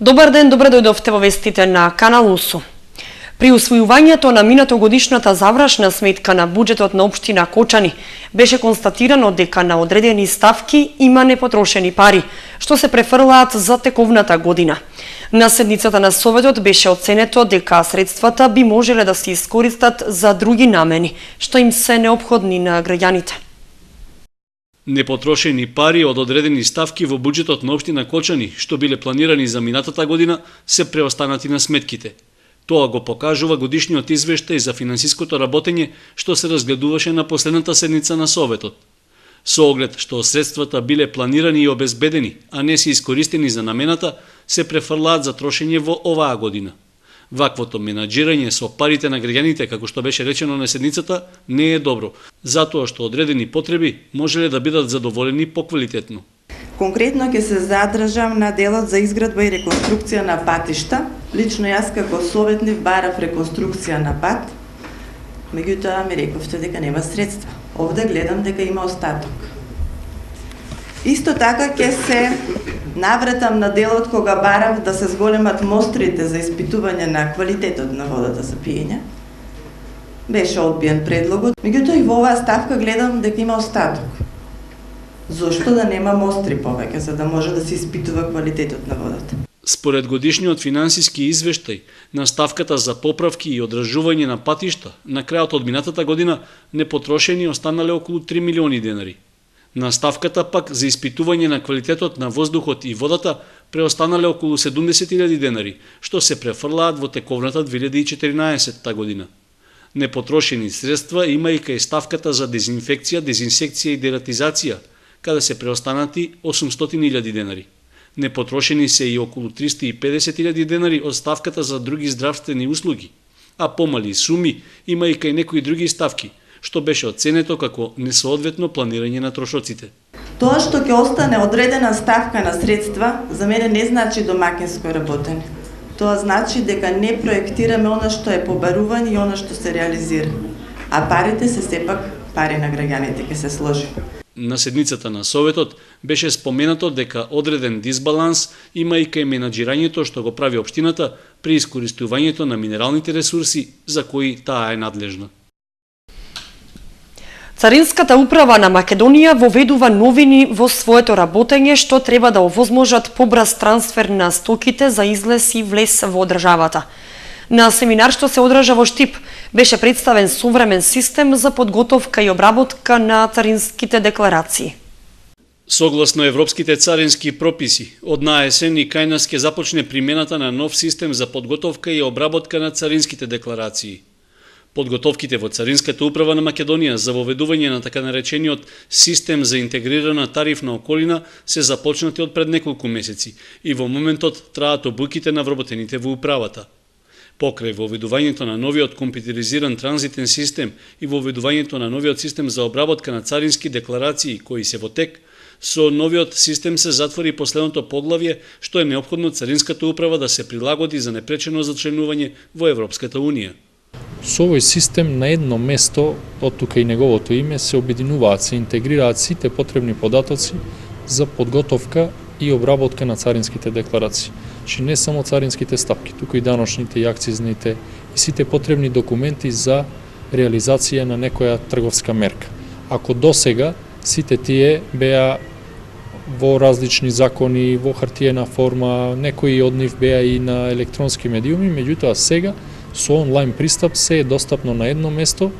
Добар ден, добре дојдовте во вестите на Канал УСУ. При усвојувањето на минатогодишната завршна сметка на буџетот на општина Кочани беше констатирано дека на одредени ставки има непотрошени пари, што се префрлаат за тековната година. На седницата на Советот беше оценето дека средствата би можеле да се искористат за други намени, што им се неопходни на граѓаните. Непотрошени пари од одредени ставки во буџетот на општина Кочани, што биле планирани за минатата година, се преостанати на сметките. Тоа го покажува годишниот извештај за финансиското работење што се разгледуваше на последната седница на Советот. Со оглед што средствата биле планирани и обезбедени, а не се искористени за намената, се префрлаат за трошење во оваа година. Ваквото менаџирање со парите на граѓаните, како што беше речено на седницата, не е добро, затоа што одредени потреби можеле да бидат задоволени поквалитетно. Конкретно ќе се задржам на делот за изградба и реконструкција на патишта. Лично јас како советник барав реконструкција на пат, меѓутоа ми рековте дека нема средства. Овде гледам дека има остаток. Исто така ќе се навратам на делот кога барав да се зголемат мострите за испитување на квалитетот на водата за пиење. Беше одбиен предлогот, меѓутоа и во оваа ставка гледам дека има остаток. Зошто да нема мостри повеќе, за да може да се испитува квалитетот на водата? Според годишниот финансиски извештај, на ставката за поправки и одржување на патишта, на крајот од минатата година непотрошени останале околу 3 милиони денари. На ставката пак за испитување на квалитетот на воздухот и водата преостанале околу 70.000 денари, што се префрлаат во тековната 2014 година. Непотрошени средства има и кај ставката за дезинфекција, дезинсекција и дератизација, каде се преостанати 800.000 денари. Непотрошени се и околу 350.000 денари од ставката за други здравствени услуги, а помали суми има и кај некои други ставки, што беше оценето како несоодветно планирање на трошоците. Тоа што ќе остане одредена ставка на средства, за мене не значи домакинско работење. Тоа значи дека не проектираме она што е побарување и она што се реализира. А парите се сепак пари на граѓаните, ќе се сложи. На седницата на Советот беше споменато дека одреден дисбаланс има и кај менаџирањето што го прави општината при искористувањето на минералните ресурси за кои таа е надлежна. Царинската управа на Македонија воведува новини во своето работење што треба да овозможат побрз трансфер на стоките за излез и влез во државата. На семинар што се одржа во Штип беше представен современ систем за подготовка и обработка на царинските декларации. Согласно европските царински прописи, од наесен и кај нас ќе започне примената на нов систем за подготовка и обработка на царинските декларации. Подготовките во Царинската управа на Македонија за воведување на така наречениот систем за интегрирана тарифна околина се започнати од пред неколку месеци и во моментот траат обуките на вработените во управата. Покрај воведувањето на новиот компјутеризиран транзитен систем и воведувањето на новиот систем за обработка на царински декларации кои се во тек, со новиот систем се затвори последното поглавје што е неопходно Царинската управа да се прилагоди за непречено зачленување во Европската Унија. Со овој систем на едно место, од тука и неговото име, се обединуваат, се интегрираат сите потребни податоци за подготовка и обработка на царинските декларации. Че не само царинските стапки, туку и даночните и акцизните и сите потребни документи за реализација на некоја трговска мерка. Ако досега сите тие беа во различни закони, во хартиена форма, некои од нив беа и на електронски медиуми, меѓутоа сега со онлайн пристап се е достапно на едно место,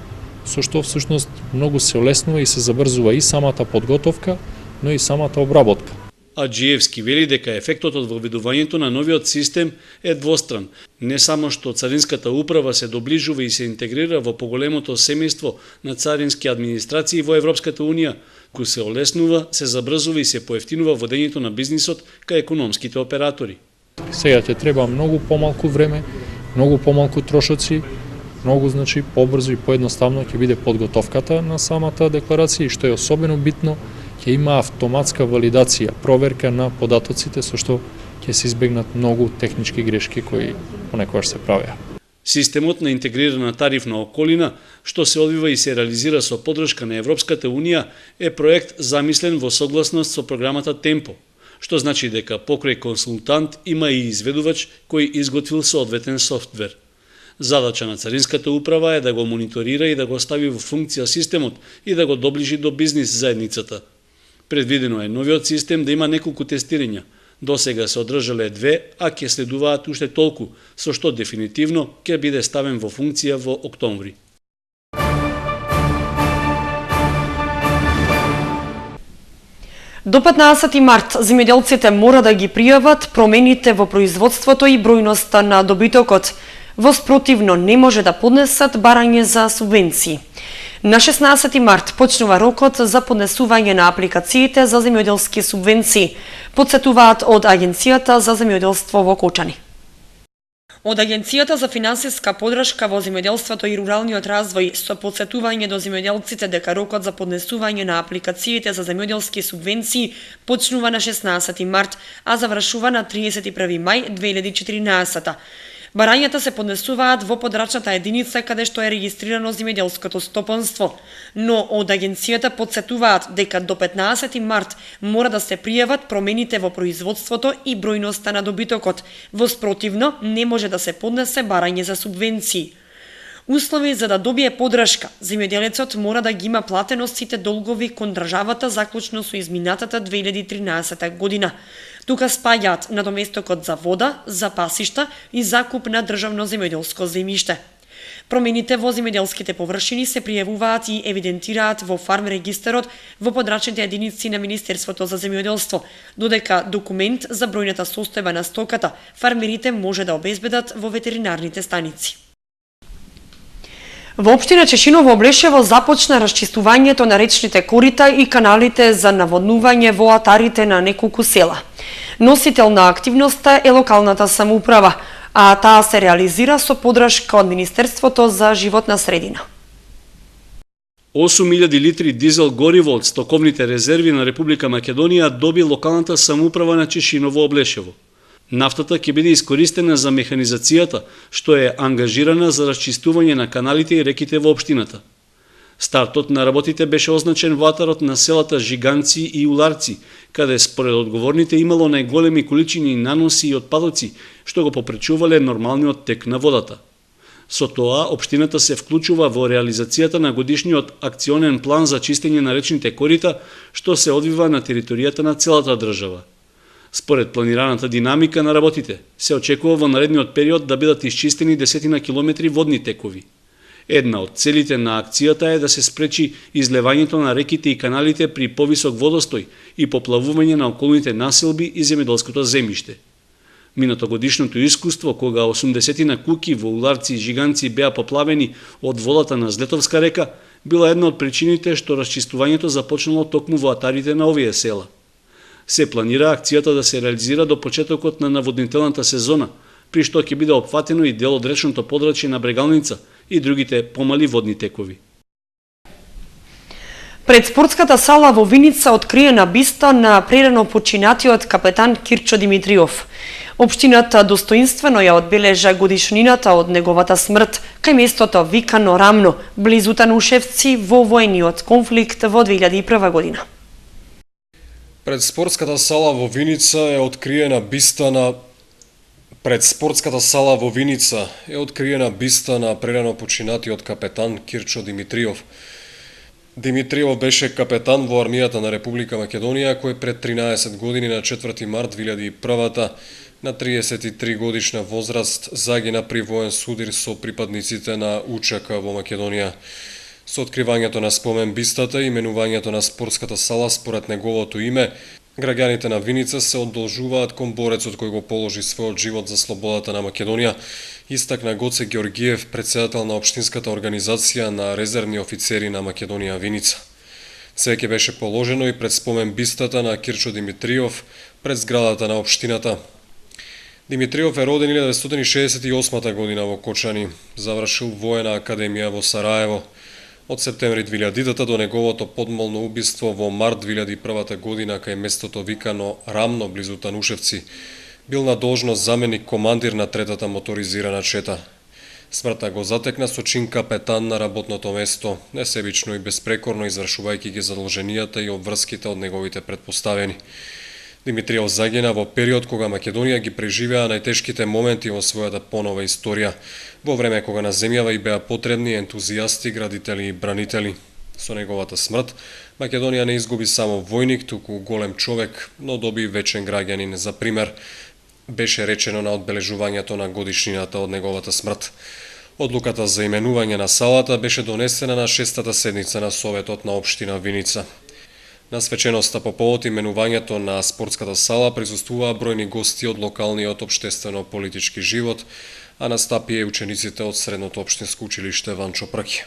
со што всушност многу се олеснува и се забрзува и самата подготовка, но и самата обработка. Аджиевски вели дека ефектот од воведувањето на новиот систем е двостран. Не само што Царинската управа се доближува и се интегрира во поголемото семејство на царински администрации во Европската Унија, кој се олеснува, се забрзува и се поевтинува водењето на бизнисот кај економските оператори. Сега ќе треба многу помалку време, многу помалку трошоци, многу побрзо и поедноставно ќе биде подготовката на самата декларација и што е особено битно, ќе има автоматска валидација, проверка на податоците со што ќе се избегнат многу технички грешки кои понекогаш се правеа. Системот на интегрирана тарифна околина, што се одвива и се реализира со поддршка на Европската Унија, е проект замислен во согласност со програмата Темпо, што значи дека покрај консултант има и изведувач кој изготвил соодветен софтвер. Задача на Царинската управа е да го мониторира и да го стави во функција системот и да го доближи до бизнис заедницата. Предвидено е новиот систем да има неколку тестирања. Досега се одржале 2, а ќе следуваат уште толку, со што дефинитивно ќе биде ставен во функција во октомври. До 15 март земјоделците мора да ги пријават промените во производството и бројноста на добитокот. Во спротивно не може да поднесат барање за субвенции. На 16 март почнува рокот за поднесување на апликациите за земјоделски субвенции, потсетуваат од Агенцијата за земјоделство во Кочани. Од Агенцијата за финансиска подршка во земјоделството и руралниот развој со потсетување до земјоделците дека рокот за поднесување на апликациите за земјоделски субвенции почнува на 16 март, а завршува на 31 мај 2014. Барањата се поднесуваат во подрачната единица каде што е регистрирано земјоделското стопанство, но од агенцијата потсетуваат дека до 15 март мора да се пријават промените во производството и бројноста на добитокот. Во спротивно не може да се поднесе барање за субвенции. Услови за да добие подршка, земјоделецот мора да ги има платено сите долгови кон државата заклучно со изминатата 2013 година. Тука спаѓаат надоместокот за вода, за пасишта и закуп на државно земјоделско земјиште. Промените во земјоделските површини се пријавуваат и евидентираат во фарм регистерот во подрачните единици на Министерството за земјоделство, додека документ за бројната состојба на стоката фармерите може да обезбедат во ветеринарните станици. Во општина Чешиново Облешево започна расчистувањето на речните корита и каналите за наводнување во атарите на неколку села. Носител на активноста е локалната самоуправа, а таа се реализира со подршка од Министерството за животна средина. 8.000 литри дизел гориво од стоковните резерви на Република Македонија доби локалната самоуправа на Чешиново Облешево. Нафтата ќе биде искористена за механизацијата, што е ангажирана за расчистување на каналите и реките во општината. Стартот на работите беше означен во атарот на селата Жиганци и Уларци, каде според одговорните имало најголеми количини наноси и отпадоци, што го попречувале нормалниот тек на водата. Со тоа, општината се вклучува во реализацијата на годишниот акционен план за чистење на речните корита, што се одвива на територијата на целата држава. Според планираната динамика на работите, се очекува во наредниот период да бидат исчистени десетина километри водни текови. Една од целите на акцијата е да се спречи излевањето на реките и каналите при повисок водостој и поплавување на околните населби и земјоделското земјиште. Минатогодишното искуство, кога 80 куќи во Уларци и Жиганци беа поплавени од водата на Злетовска река, била една од причините што расчистувањето започнало токму во атарите на овие села. Се планира акцијата да се реализира до почетокот на наводнителната сезона, при што ќе биде опфатено и дел од речното подрачје на Брегалница и другите помали водни текови. Пред спортската сала во Виница откриена биста на прерано починатиот капетан Кирчо Димитриов. Општината достоинствено ја одбележа годишнината од неговата смрт кај местото викано Рамно, близу Танушевци во воениот конфликт во 2001 година. Пред спортската сала во Виница е откриена биста на прерано починатиот капетан Кирчо Димитриов. Димитриов беше капетан во армијата на Република Македонија, кој пред 13 години на 4 март 2001 на 33 годишна возраст загина при воен судир со припадниците на УЧК во Македонија. Со откривањето на спомен бистата и именувањето на спортската сала според неговото име, граѓаните на Виница се одолжуваат кон борецот кој го положи својот живот за слободата на Македонија, истакна Гоце Георгиев, председател на општинската организација на резервни офицери на Македонија Виница. Цвеќе беше положено и пред спомен бистата на Кирчо Димитриов пред зградата на општината. Димитриов е роден 1968 година во Кочани, завршил воена академија во Сараево. Од септември 2000 до неговото подмолно убиство во март 2001 година кај местото викано Рамно близу Танушевци, бил на должност заменик командир на третата моторизирана чета. Смртта го затекна со чин капетан на работното место, несебично и безпрекорно извршувајќи ги задолженијата и обврските од неговите предпоставени. Димитриов загина во период кога Македонија ги преживеа најтешките моменти во својата понова историја, во време кога на земјава и беа потребни ентузијасти, градители и бранители. Со неговата смрт, Македонија не изгуби само војник, туку голем човек, но доби вечен граѓанин за пример, беше речено на одбележувањето на годишнината од неговата смрт. Одлуката за именување на салата беше донесена на 6-та седница на Советот на општина Виница. На свеченоста по повод именувањето на спортската сала присуствуваа бројни гости од локалниот општествено-политички живот, а настапија и учениците од Средното општинско училиште Ванчо Прки.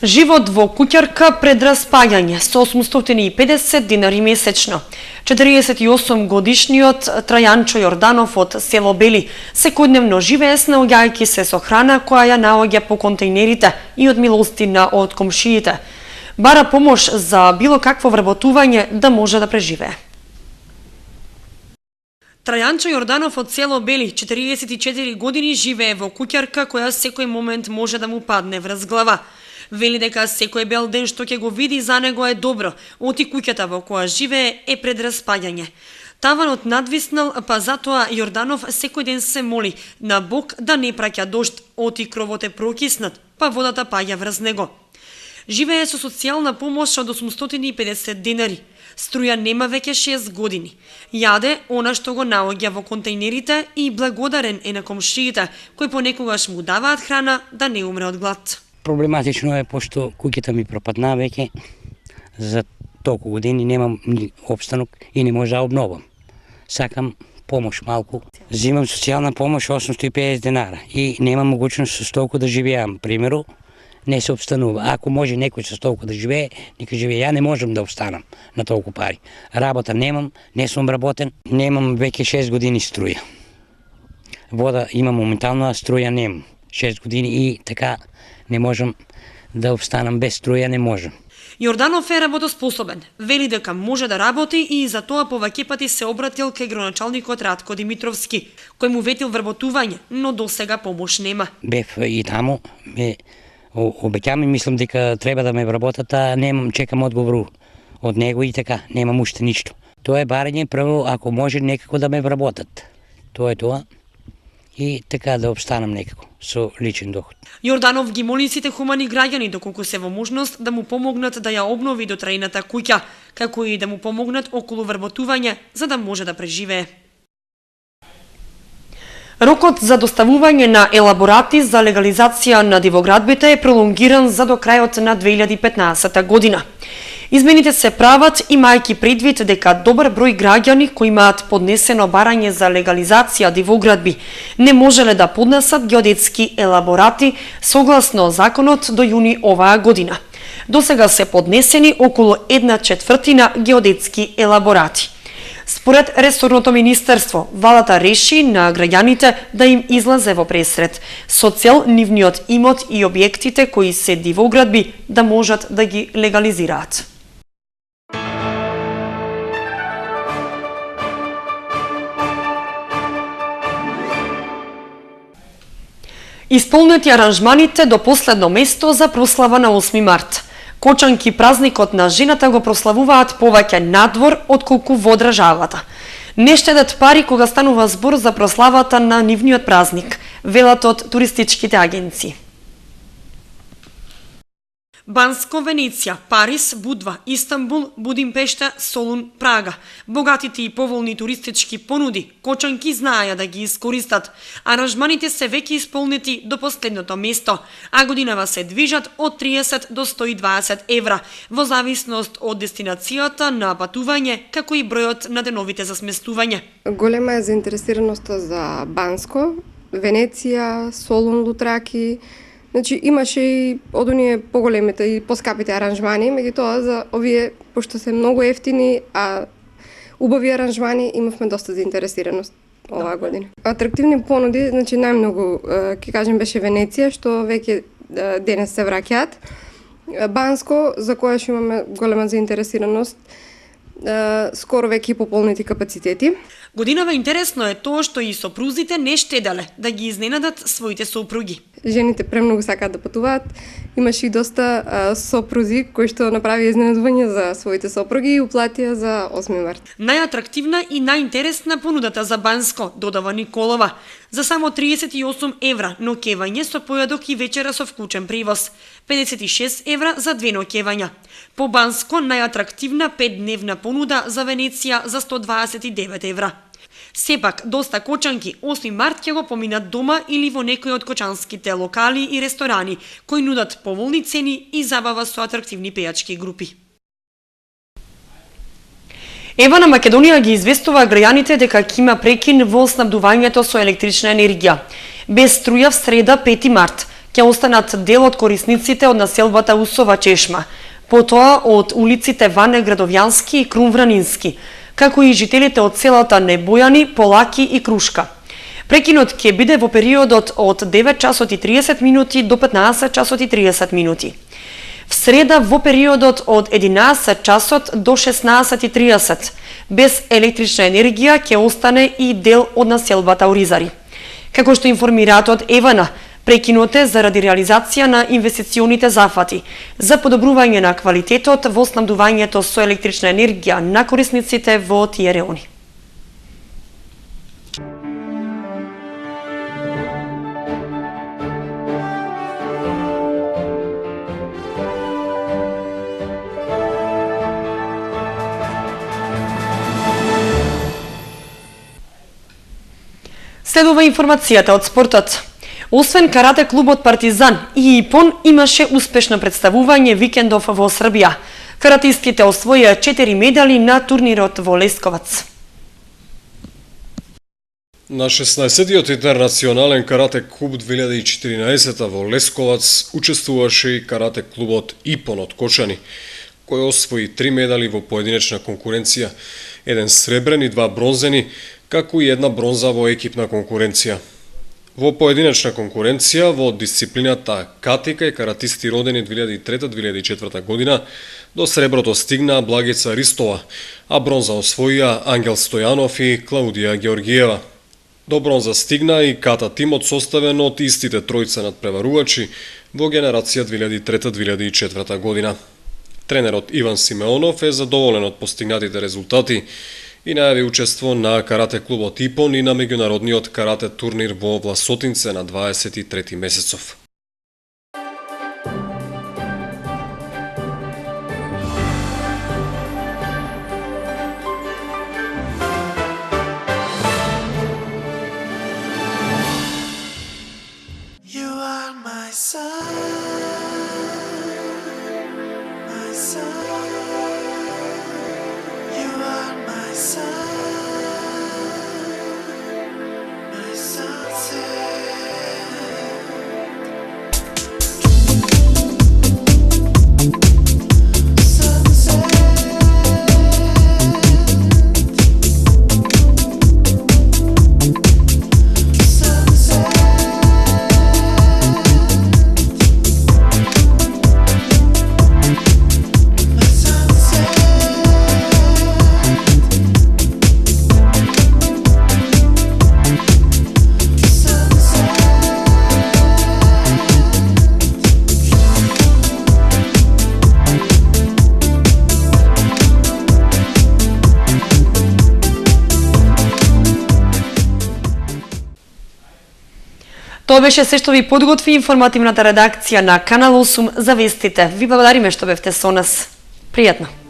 Живот во куќарка пред распаѓање со 850 динари месечно. 48 годишниот Трајанчо Јорданов од село Бели секојдневно живее снаоѓајќи се со храна која ја наоѓа по контејнерите и од милостина од комшиите. Бара помош за било какво вработување да може да преживее. Трајанчо Јорданов од село Бели, 44 години, живее во куќарка која секој момент може да му падне врз глава. Вели дека секој бел ден што ќе го види за него е добро, оти куќата во која живее е пред распаѓање. Таванот надвиснал, па затоа Јорданов секој ден се моли на Бог да не праќа дожд, оти кровот е прокиснат, па водата паѓа врз него. Живее со социјална помош од 850 динари. Струја нема веќе 6 години. Јаде она што го наоѓа во контејнерите и благодарен е на комшиите, кои понекогаш му даваат храна да не умре од глад. Проблематично е, пошто куќата ми пропадна веќе за толку години, немам ни обстанок и не може да обновам. Сакам помош малку. Зимам социјална помош 850 денара и немам могуćност со толку да живеам. Примеру, не се обстанува. Ако може некој со толку да живее, нека живее. Ја не можам да обстанам на толку пари. Работа немам, не сум работен, немам веќе 6 години струја. Вода имам моментално, а струја немам. 6 години и така не можам да обстанам без струја, не можам. Јорданов е работоспособен. Вели дека може да работи и за тоа повеќе пати се обратил кај градоначалникот Радко Димитровски, кој му ветил вработување, но досега помош нема. Бев и таму, обеќам и мислам дека треба да ме вработат, а немам, чекам одговор од него и така, немам уште ништо. Тоа е барање прво, ако може некако да ме вработат. Тоа е тоа. И така да обстанам некако со личен доход. Јорданов ги моли сите хумани граѓани доколку се во можност да му помогнат да ја обнови дотрајната куќа, како и да му помогнат околу вработување за да може да преживее. Рокот за доставување на елаборати за легализација на дивоградбите е пролонгиран за до крајот на 2015 година. Измените се прават имајќи предвид дека добар број граѓани кои имаат поднесено барање за легализација дивоградби не можеле да поднесат геодетски елаборати согласно законот до јуни оваа година. Досега се поднесени околу 1/4 геодетски елаборати. Според ресорното министерство, владата реши на граѓаните да им излезе во пресред, со цел нивниот имот и објектите кои се дивоградби да можат да ги легализираат. Исполнети аранжманите до последно место за прослава на 8 март. Кочанки празникот на жената го прославуваат повеќе надвор отколку во државата. Не штедат пари кога станува збор за прославата на нивниот празник, велат од туристичките агенции. Банско, Венеција, Париз, Будва, Истанбул, Будимпешта, Солун, Прага. Богатите и поволни туристички понуди, кочанки знаеја да ги искористат. Аранжманите се веќе исполнети до последното место, а годинава се движат од 30 до 120 евра, во зависност од дестинацијата на патување, како и бројот на деновите за сместување. Голема е заинтересираноста за Банско, Венеција, Солун, Лутраки. Значи, имаше и од оние поголемите и поскапите аранжмани, меѓутоа за овие, пошто се многу ефтини, а убави аранжмани, имавме доста заинтересираност оваа година. Атрактивни понуди, значи најмногу, ќе кажем, беше Венеција, што веќе денес се враќаат. Банско, за која што имаме голема заинтересираност, скоро веќе пополнети капацитети. Годинава интересно е тоа што и сопрузите не штеделе да ги изненадат своите сопруги. Жените премногу сакаат да патуваат. Имаше и доста сопрузи кои што направи изненадување за своите сопруги и уплатија за 8 март. Најатрактивна и најинтересна понудата за Банско, додава Николова. За само 38 евра ноќевање со појадок и вечера со вклучен привоз. 56 евра за 2 ноќевања. По Банско најатрактивна 5-дневна понуда за Венеција за 129 евра. Сепак, доста кочанки 8 март ќе го поминат дома или во некој од кочанските локали и ресторани, кои нудат поволни цени и забава со атрактивни пејачки групи. Ева на Македонија ги известува граѓаните дека ќе има прекин во снабдувањето со електрична енергија. Без струја в среда 5 март ќе останат дел од корисниците од населбата Усова Чешма, потоа од улиците Ване Градовјански и Крумвранински, како и жителите од селата Небојани, Полаки и Крушка. Прекинот ќе биде во периодот од 9 часот и 30 минути до 15 часот и 30 минути. В среда во периодот од 11 часот до 16:30 без електрична енергија ќе остане и дел од населбата Оризари. Како што информираат од Евана, прекинот е заради реализација на инвестиционите зафати за подобрување на квалитетот во снабдувањето со електрична енергија на корисниците во тие реони. Следува информацијата од спортот. Освен карате клубот Партизан и ИПОН имаше успешно представување викендов во Србија. Каратистите освоија 4 медали на турнирот во Лесковац. На 16-тиот интернационален карате клуб 2014 во Лесковац учествуваше и карате клубот ИПОН од Кочани, кој освои 3 медали во поединечна конкуренција, 1 сребрен и 2 бронзени, како и 1 бронза во екипна конкуренција. Во поединечна конкуренција во дисциплината катика и каратисти родени 2003-2004 година до среброто стигнаа Благица Ристова, а бронза освоија Ангел Стојанов и Клаудија Георгиева. До бронза стигна и ката тимот составен од истите тројца надпреварувачи во генерација 2003-2004 година. Тренерот Иван Симеонов е задоволен од постигнатите резултати и најави учество на карате клубот ИПОН и на меѓународниот карате турнир во Власотинце на 23 месецов. Тоа беше се што ви подготви информативната редакција на Канал 8 за вестите. Ви благодариме што бевте со нас. Пријатно!